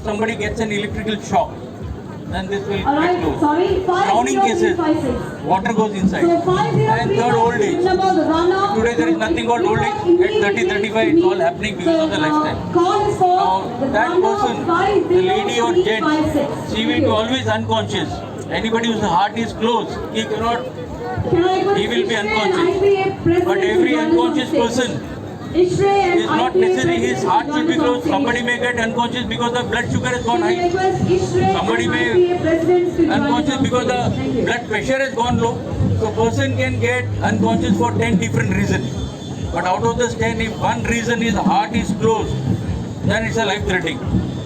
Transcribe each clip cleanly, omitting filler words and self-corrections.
somebody gets an electrical shock, then this will Alright, get closed. sorry, Drowning cases, 5056. water goes inside. So 503 And third, old age. number, the runner. Today there is nothing called old age. At 30, 35, it's all happening because of the lifestyle. Call is for Now, the that runner person, the lady or gent, 50356. she will be always unconscious. Anybody whose heart is closed, he cannot, he will be unconscious. But every unconscious person, it's not necessary his heart should be closed. Somebody may get unconscious because the blood sugar has gone high. Somebody may unconscious because the blood pressure has gone low. So person can get unconscious for 10 different reasons. But out of those 10, if one reason is heart is closed, then it's a life-threatening.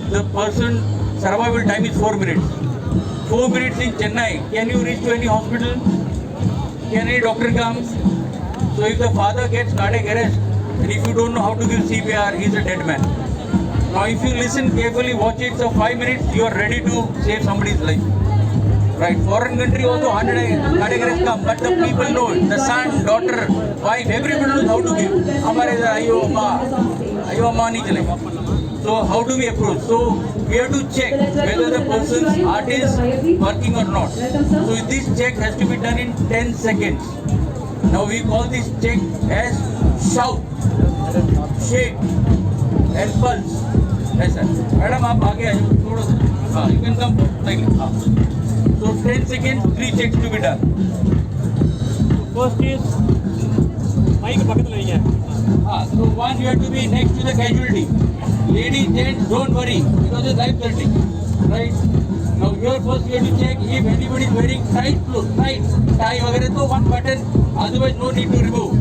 The person survival time is 4 minutes. 4 minutes in Chennai, can you reach to any hospital? Can any doctor come? So if the father gets cardiac arrest, and if you don't know how to give CPR, he's a dead man. Now if you listen carefully, watch it, so 5 minutes, you are ready to save somebody's life. Right, foreign country also 100 cardiac arrest come, but the people know it. The son, daughter, wife, everybody knows how to give. Hamare ayo amma nahi chalega. So how do we approach? So we have to check whether the person's heart is working or not. So this check has to be done in 10 seconds. Now we call this check as shout, shake and pulse. ऐसा madam आप आगे आइए थोड़ा सा you can come slightly. So 10 seconds, 3 checks to be done. First is mic பக்கத்துல வைங்க. So one, you have to be next to the casualty. Ladies, gents, don't worry because it's life threatening. Right? Now here first you have to check if anybody is wearing tight clothes, tight tie वगैरह तो one button, otherwise no need to remove.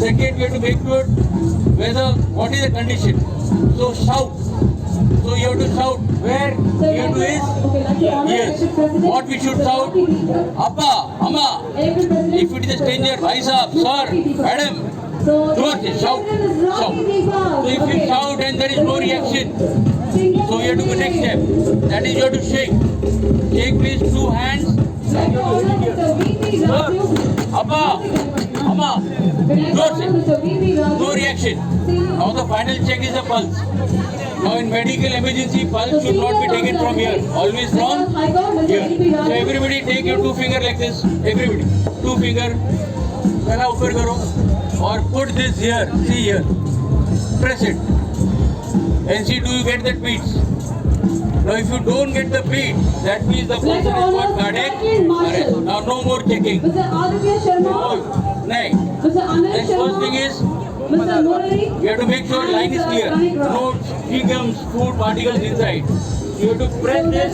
Second, you have to make sure whether what is the condition. So shout. So you have to shout where you have to is yes. What we should shout? Appa, Amma. If it is a stranger, bhai sahab, sir, madam. Don't shout. Shout. So if you shout and there is no reaction, so you have to go next step. That is you have to shake. Shake please 2 hands. Sir, Appa, Amma. No reaction. Now the final check is the pulse. Now in medical emergency, pulse should not be taken from here. Always from here. So everybody take your 2 finger like this. Everybody. 2 finger. पहला ऊपर करो और put this here. See here. Press it. And see, do you get that beats? Now if you don't get the beat, that means the person is got cardiac arrest. Now no more checking. Next. Next first thing is, you have to make sure line is clear. No gums, food particles inside. You have to press this,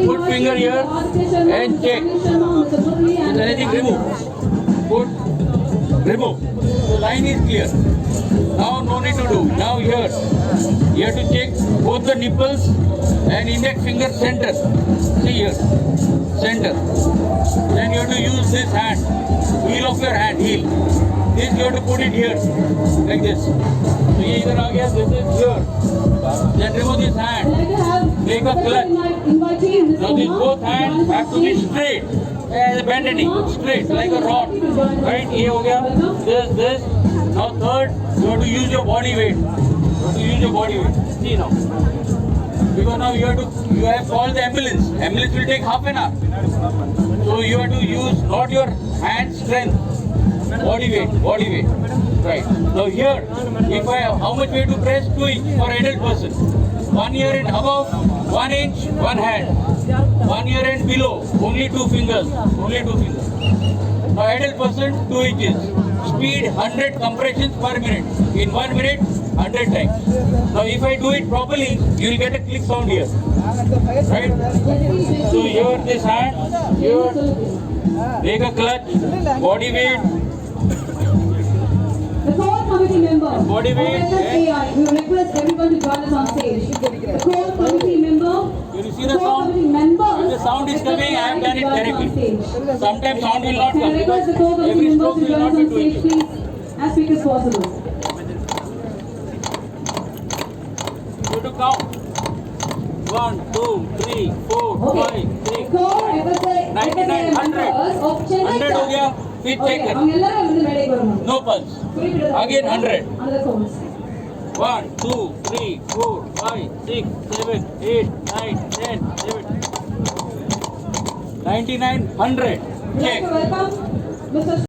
put finger here and check. Is anything remove? Put, remove. The line is clear. Now no need to do. Now here, you have to check both the nipples and index finger center. See here, center. Then you have to use this hand, heel of your hand, heel. This you have to put it here, like this. So ये इधर आ गया, this is here. Then remove this hand, make a clutch. Now these both hands have to be straight, as bending, straight like a rod. Right? ये हो गया, this. Now third, you have to use your body weight. You have to use your body weight. See now. Because now you have called the ambulance. Ambulance will take half an hour. So you have to use not your hand strength, body weight. Right. Now here, how much we have to press? 2 inch for adult person. 1 year and above, 1 inch, 1 hand. 1 year and below, only 2 fingers. Now adult person, 2 inches. Speed 100 compressions per minute. In 1 minute, 100 times. Now if I do it properly, you will get a click sound here. Right? So here this hand, here, make a clutch, body weight. The core committee member. Body weight. We request everyone to join us on stage. The core committee member. You see the sound? When the sound is coming, I have done it correctly. Sometimes sound will not come because every stroke will not be doing it. As quick as possible. You have to count. 1, 2, 3, 4, 5, 6, 99, 100. 100 हो गया. Fifth checker. No pulse. Again 100. 1, 2, 3, 4, 5, 6, 7, 8, 9, 10, 11, 99, 100. We'd like Check. to welcome Mr.